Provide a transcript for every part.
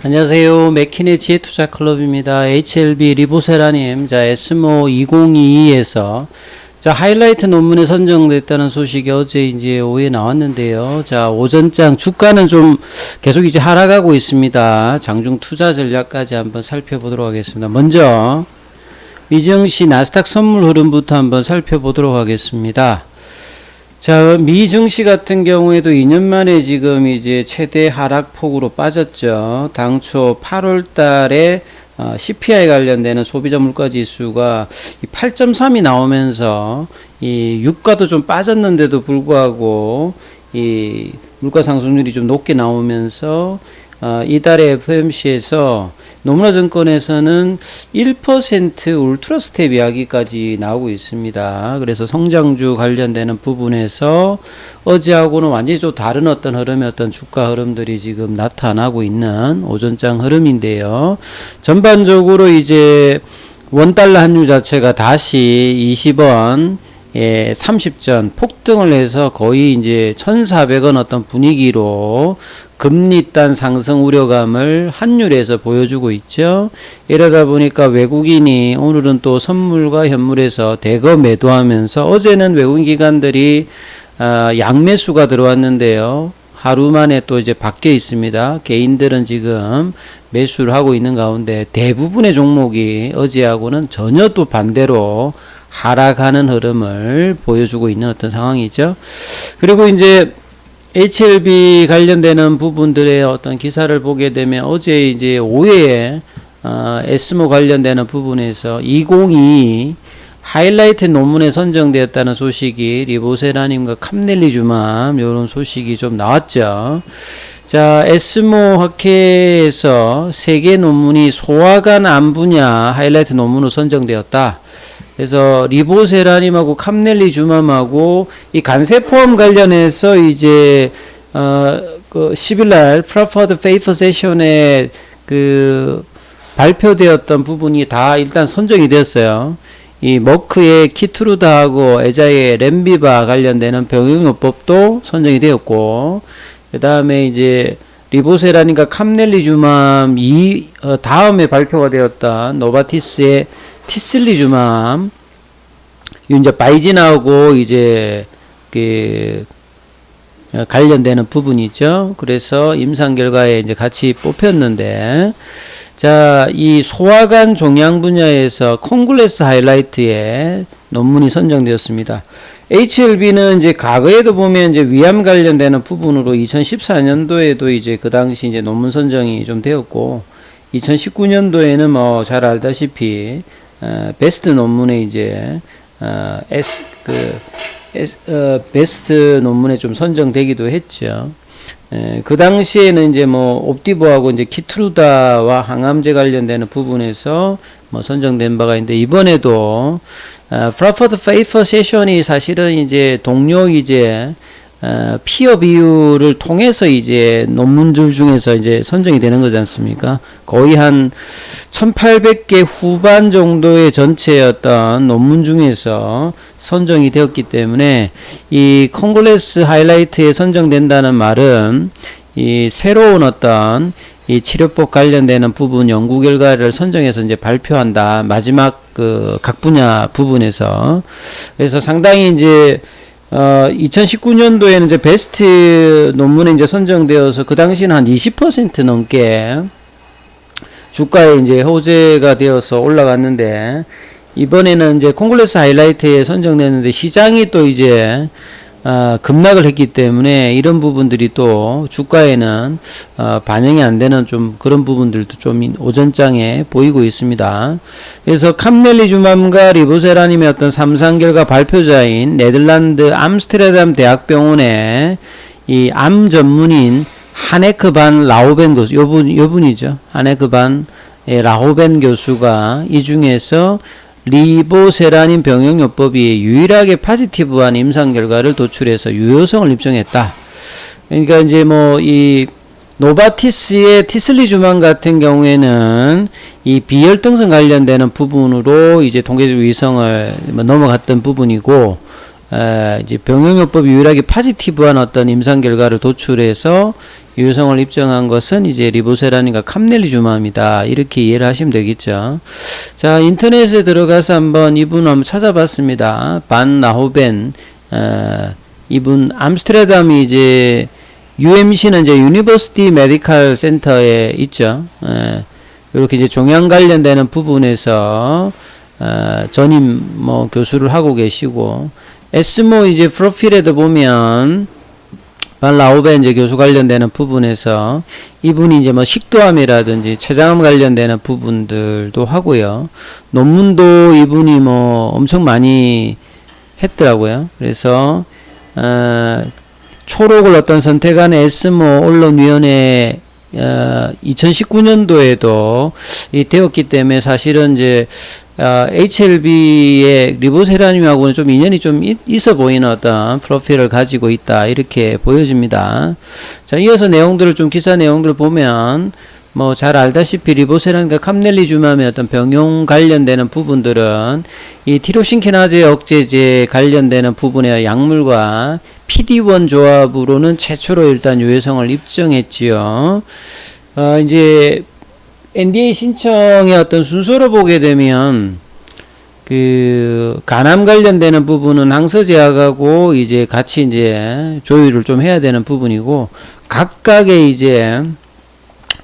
안녕하세요. 맥킨의 지혜투자클럽입니다. HLB 리보세라님, 자, 에스모 2022에서 자, 하이라이트 논문에 선정됐다는 소식이 어제 이제 오후에 나왔는데요. 자, 오전장 주가는 좀 계속 이제 하락하고 있습니다. 장중 투자 전략까지 한번 살펴보도록 하겠습니다. 먼저 미증시 나스닥 선물 흐름부터 한번 살펴보도록 하겠습니다. 자, 미 증시 같은 경우에도 2년 만에 지금 이제 최대 하락폭으로 빠졌죠. 당초 8월 달에 CPI 관련되는 소비자 물가 지수가 8.3이 나오면서 이 유가도 좀 빠졌는데도 불구하고 이 물가 상승률이 좀 높게 나오면서 이달에 FOMC에서 노무라증권에서는 1% 울트라 스텝 이야기까지 나오고 있습니다. 그래서 성장주 관련되는 부분에서 어제하고는 완전히 좀 다른 어떤 흐름의 어떤 주가 흐름들이 지금 나타나고 있는 오전장 흐름인데요. 전반적으로 이제 원달러 환율 자체가 다시 20원 30전 폭등을 해서 거의 이제 1,400원 어떤 분위기로 금리단 상승 우려감을 환율에서 보여주고 있죠. 이러다 보니까 외국인이 오늘은 또 선물과 현물에서 대거 매도하면서 어제는 외국인 기관들이 양매수가 들어왔는데요. 하루 만에 또 이제 바뀌어 있습니다. 개인들은 지금 매수를 하고 있는 가운데 대부분의 종목이 어제하고는 전혀 또 반대로 하락하는 흐름을 보여주고 있는 어떤 상황이죠. 그리고 이제 HLB 관련되는 부분들의 어떤 기사를 보게 되면 어제 이제 오후에 에스모 관련되는 부분에서 2022 하이라이트 논문에 선정되었다는 소식이 리보세라님과 캄넬리주맘 이런 소식이 좀 나왔죠. 자, 에스모 학회에서 3개 논문이 소화관 암 분야 하이라이트 논문으로 선정되었다. 그래서 리보세라님하고 캄넬리주맘하고 이 간세포암 관련해서 이제 그 10일날 프라퍼드 페이퍼 세션에 그 발표되었던 부분이 다 일단 선정이 되었어요. 이 머크의 키트루다하고 에자의 렘비바 관련되는 병용요법도 선정이 되었고, 그 다음에 이제 리보세라님과 캄넬리주맘 다음에 발표가 되었던 노바티스의 티슬리주맘, 이제 바이진하고 이제 그 관련되는 부분이죠. 그래서 임상 결과에 이제 같이 뽑혔는데, 자, 이 소화관 종양 분야에서 콩글레스 하이라이트에 논문이 선정되었습니다. HLB는 이제 과거에도 보면 이제 위암 관련되는 부분으로 2014년도에도 이제 그 당시 이제 논문 선정이 좀 되었고, 2019년도에는 뭐 잘 알다시피 베스트 논문에 이제 베스트 논문에 좀 선정되기도 했죠. 그 당시에는 이제 뭐 옵티브하고 이제 키트루다와 항암제 관련되는 부분에서 뭐 선정된 바가 있는데, 이번에도 프라퍼드 페이퍼 세션이 사실은 이제 동료 이제 피어 비율을 통해서 이제 논문들 중에서 이제 선정이 되는 거지 않습니까? 거의 한 1800개 후반 정도의 전체 어떤 논문 중에서 선정이 되었기 때문에 이 콩글레스 하이라이트에 선정된다는 말은 이 새로운 어떤 이 치료법 관련되는 부분 연구 결과를 선정해서 이제 발표한다. 마지막 그 각 분야 부분에서. 그래서 상당히 이제 2019년도에는 이제 베스트 논문에 이제 선정되어서 그 당시는 한 20% 넘게 주가에 이제 호재가 되어서 올라갔는데, 이번에는 이제 콩글레스 하이라이트에 선정됐는데 시장이 또 이제 급락을 했기 때문에 이런 부분들이 또 주가에는 반영이 안 되는 좀 그런 부분들도 좀 오전장에 보이고 있습니다. 그래서 캄넬리주맘과 리보세라님의 어떤 3상 결과 발표자인 네덜란드 암스테르담 대학병원의 이 암 전문인 하네크 반 라호벤 교수, 요분이죠. 하네크 반 라호벤 교수가 이 중에서 리보세라닌 병용요법이 유일하게 파지티브한 임상 결과를 도출해서 유효성을 입증했다. 그러니까 이제 뭐 이 노바티스의 티슬리주맘 같은 경우에는 이 비혈등성 관련되는 부분으로 이제 통계적 위성을 넘어갔던 부분이고, 이제 병용요법이 유일하게 파지티브한 어떤 임상 결과를 도출해서 유효성을 입증한 것은 이제 리보세라닌과 캄넬리주맘이다. 이렇게 이해를 하시면 되겠죠. 자, 인터넷에 들어가서 한번 이분 한번 찾아봤습니다. 반 나호벤, 이분 암스테르담이 이제 UMC는 이제 유니버시티 메디컬 센터에 있죠. 이렇게 이제 종양 관련되는 부분에서 전임 뭐 교수를 하고 계시고, 에스모 이제 프로필에도 보면 반 라우벤 이제 교수 관련되는 부분에서 이분이 이제 뭐 식도암이라든지 췌장암 관련되는 부분들도 하고요. 논문도 이분이 뭐 엄청 많이 했더라고요. 그래서 초록을 어떤 선택한 에스모 언론위원회 2019년도에도 되었기 때문에 사실은 이제 HLB의 리보세라님하고는 좀 인연이 좀 있어 보이는 어떤 프로필을 가지고 있다, 이렇게 보여집니다. 자, 이어서 내용들을 좀 기사 내용들을 보면 뭐 잘 알다시피 리보세라닌과 캄넬리주맘의 어떤 병용 관련되는 부분들은 이 티로신키나제 억제제 관련되는 부분의 약물과 PD-1 조합으로는 최초로 일단 유효성을 입증했지요. 이제 NDA 신청의 어떤 순서로 보게 되면 그 간암 관련되는 부분은 항서제약하고 이제 같이 이제 조율을 좀 해야 되는 부분이고, 각각의 이제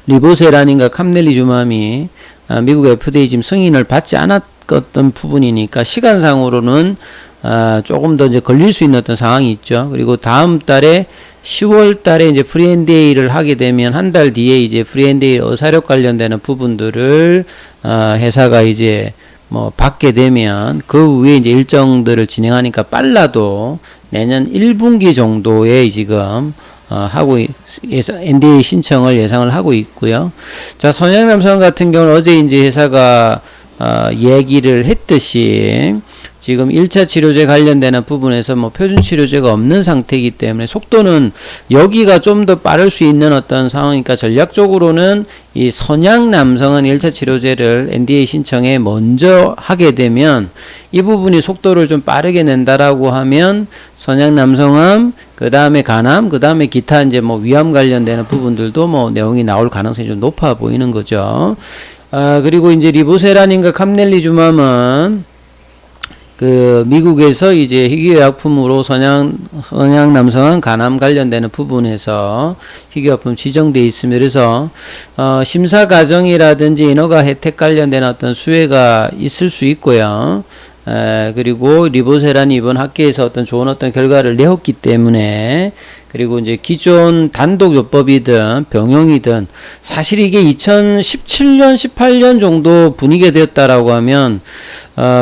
리보세라닌과 캄넬리주맘이 미국 FDA 지금 승인을 받지 않았던 부분이니까 시간상으로는 조금 더 이제 걸릴 수 있는 어떤 상황이 있죠. 그리고 다음 달에 10월 달에 이제 프리엔데이를 하게 되면 한 달 뒤에 이제 프리엔데이 의사력 관련되는 부분들을 회사가 이제 뭐 받게 되면 그 위에 이제 일정들을 진행하니까 빨라도 내년 1분기 정도에 지금 NDA 신청을 예상을 하고 있고요. 자, 선양남성 같은 경우는 어제 이제 회사가 얘기를 했듯이 지금 1차 치료제 관련되는 부분에서 뭐 표준 치료제가 없는 상태이기 때문에 속도는 여기가 좀 더 빠를 수 있는 어떤 상황이니까 전략적으로는 이 선양 남성은 1차 치료제를 NDA 신청에 먼저 하게 되면 이 부분이 속도를 좀 빠르게 낸다라고 하면 선양 남성암, 그 다음에 간암, 그 다음에 기타 이제 뭐 위암 관련되는 부분들도 뭐 내용이 나올 가능성이 좀 높아 보이는 거죠. 그리고 이제 리보세라닌과 캄넬리주맘은 그 미국에서 이제 희귀의약품으로 선양 남성은 간암 관련되는 부분에서 희귀의약품 지정되어 있습니다. 그래서 심사 과정이라든지 인허가 혜택 관련된 어떤 수혜가 있을 수 있고요. 그리고 리보세란이 이번 학회에서 어떤 좋은 어떤 결과를 내었기 때문에, 그리고 이제 기존 단독요법이든 병용이든 사실 이게 2017년 18년 정도 분위기가 되었다라고 하면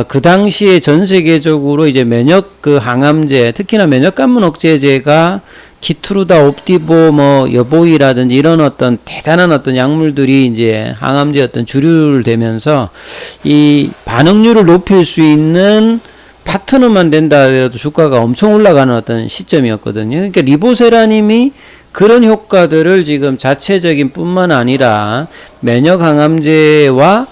그 당시에 전 세계적으로 이제 면역 그 항암제, 특히나 면역관문 억제제가 키트루다, 옵디보, 뭐 여보이라든지 이런 어떤 대단한 어떤 약물들이 이제 항암제 어떤 주류를 되면서 이 반응률을 높일 수 있는 파트너만 된다 하더라도 주가가 엄청 올라가는 어떤 시점이었거든요. 그러니까 리보세라님이 그런 효과들을 지금 자체적인 뿐만 아니라 면역 항암제와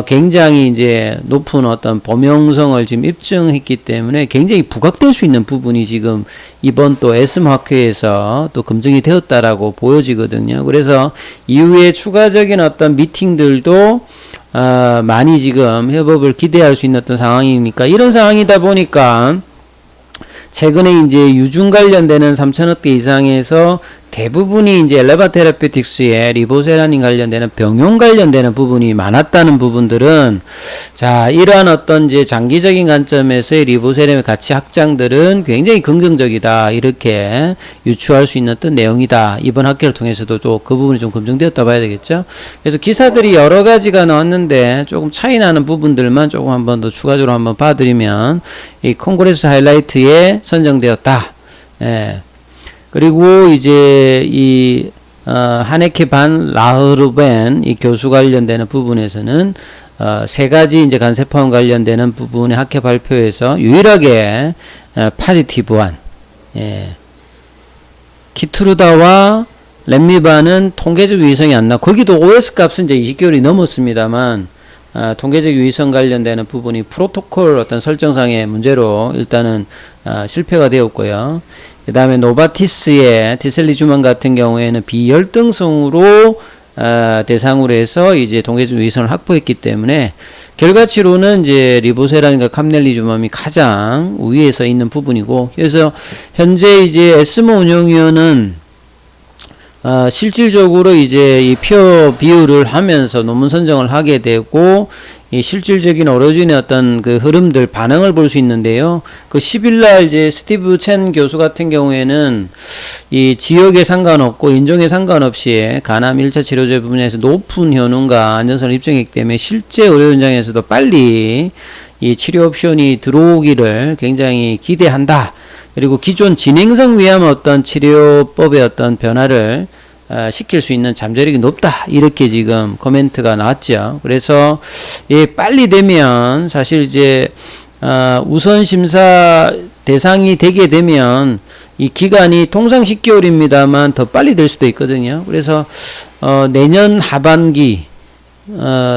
굉장히 이제 높은 어떤 범용성을 지금 입증했기 때문에 굉장히 부각될 수 있는 부분이 지금 이번 또 에스모학회에서 또 검증이 되었다라고 보여지거든요. 그래서 이후에 추가적인 어떤 미팅들도 많이 지금 협업을 기대할 수 있는 어떤 상황이니까, 이런 상황이다 보니까 최근에 이제 유중 관련되는 3,000억대 이상에서 대부분이 이제 레바테라피틱스에 리보세라닌 관련되는 병용 관련되는 부분이 많았다는 부분들은, 자, 이러한 어떤 이제 장기적인 관점에서의 리보세라민 가치 확장들은 굉장히 긍정적이다, 이렇게 유추할 수 있는 어떤 내용이다. 이번 학회를 통해서도 또 그 부분이 좀 검증되었다 봐야 되겠죠. 그래서 기사들이 여러 가지가 나왔는데 조금 차이 나는 부분들만 조금 한번 더 추가적으로 한번 봐드리면, 이 콩그레스 하이라이트에 선정되었다. 예. 그리고 이제 이 하네케 반 라흐르벤 이 교수 관련되는 부분에서는 세 가지 이제 간세포암 관련되는 부분의 학회 발표에서 유일하게 파지티브한, 예, 키트루다와 렘미바는 통계적 유의성이 안 나. 거기도 OS 값은 이제 20개월이 넘었습니다만 통계적 유의성 관련되는 부분이 프로토콜 어떤 설정상의 문제로 일단은 실패가 되었고요. 그 다음에 노바티스의 티셀리주만 같은 경우에는 비열등성으로 대상으로 해서 이제 동계점 위선을 확보했기 때문에 결과치로는 이제 리보세라든가 캄넬리주맘이 가장 우위에 서 있는 부분이고, 그래서 현재 이제 에스모 운영위원은 실질적으로 이제 이 표 비율을 하면서 논문 선정을 하게 되고, 이 실질적인 오리진의 어떤 그 흐름들 반응을 볼 수 있는데요. 그 10일날 이제 스티브 첸 교수 같은 경우에는 이 지역에 상관없고 인종에 상관없이 간암 1차 치료제 부분에서 높은 효능과 안전성을 입증했기 때문에 실제 의료 현장에서도 빨리 이 치료 옵션이 들어오기를 굉장히 기대한다. 그리고 기존 진행성 위암 어떤 치료법의 어떤 변화를 시킬 수 있는 잠재력이 높다, 이렇게 지금 코멘트가 나왔죠. 그래서 빨리 되면 사실 이제 우선 심사 대상이 되게 되면 이 기간이 통상 10개월입니다만 더 빨리 될 수도 있거든요. 그래서 내년 하반기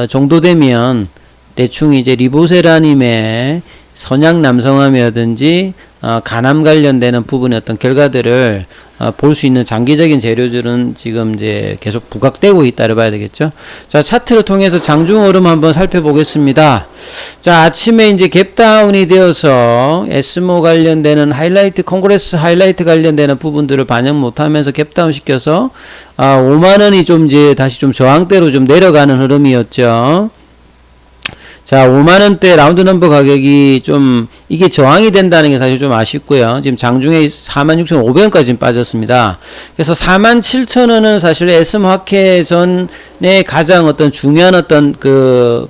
정도 되면 대충 이제 리보세라님의 선양 남성암이라든지 간암 관련되는 부분의 어떤 결과들을 볼 수 있는 장기적인 재료들은 지금 이제 계속 부각되고 있다를 봐야 되겠죠. 자, 차트를 통해서 장중 흐름 한번 살펴보겠습니다. 자, 아침에 이제 갭다운이 되어서 에스모 관련되는 하이라이트, 콩그레스 하이라이트 관련되는 부분들을 반영 못하면서 갭다운 시켜서 5만원이 좀 이제 다시 좀 저항대로 좀 내려가는 흐름이었죠. 자, 5만원대 라운드 넘버 가격이 좀 이게 저항이 된다는 게 사실 좀 아쉽고요. 지금 장중에 46,500원까지 빠졌습니다. 그래서 47,000원은 사실 SM 화케전의 가장 어떤 중요한 어떤 그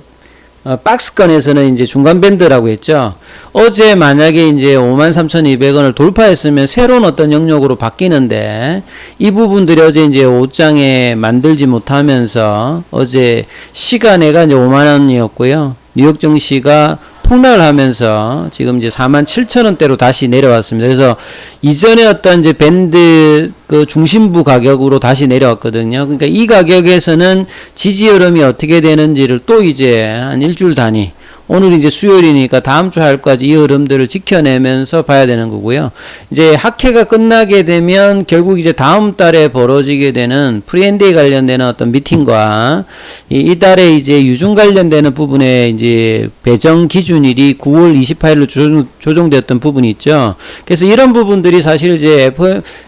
박스권에서는 이제 중간 밴드라고 했죠. 어제 만약에 이제 53,200원을 돌파했으면 새로운 어떤 영역으로 바뀌는데, 이 부분들이 어제 이제 5장에 만들지 못하면서 어제 시간에가 이제 5만원이었고요. 뉴욕 증시가 폭락을 하면서 지금 이제 47,000원대로 다시 내려왔습니다. 그래서 이전에 어떤 이제 밴드 그 중심부 가격으로 다시 내려왔거든요. 그러니까 이 가격에서는 지지 흐름이 어떻게 되는지를 또 이제 한 일주일 단위, 오늘 이제 수요일이니까 다음 주 화요일까지 이 흐름들을 지켜내면서 봐야 되는 거고요. 이제 학회가 끝나게 되면 결국 이제 다음 달에 벌어지게 되는 프리엔데이 관련되는 어떤 미팅과 이 달에 이제 유중 관련되는 부분에 이제 배정 기준일이 9월 28일로 조정되었던 부분이 있죠. 그래서 이런 부분들이 사실 이제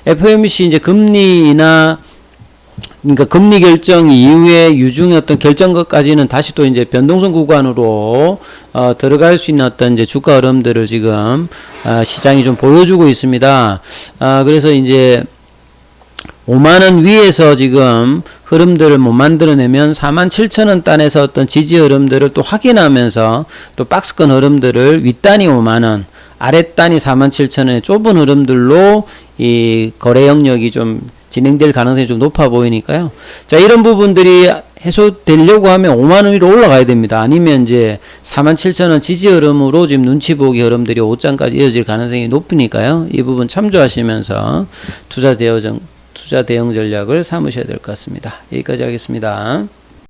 FOMC 이제 금리나 그러니까 금리 결정 이후에 유중의 어떤 결정까지는 다시 또 이제 변동성 구간으로 들어갈 수 있는 어떤 이제 주가 흐름들을 지금 시장이 좀 보여주고 있습니다. 그래서 이제 5만원 위에서 지금 흐름들을 못 만들어내면 47,000원 단에서 어떤 지지 흐름들을 또 확인하면서 또 박스권 흐름들을 윗단이 5만원, 아랫단이 47,000원의 좁은 흐름들로 이 거래 영역이 좀 진행될 가능성이 좀 높아 보이니까요. 자, 이런 부분들이 해소되려고 하면 5만원 위로 올라가야 됩니다. 아니면 이제 47,000원 지지 흐름으로 지금 눈치 보기 흐름들이 5장까지 이어질 가능성이 높으니까요. 이 부분 참조하시면서 투자 대응 전략을 삼으셔야 될 것 같습니다. 여기까지 하겠습니다.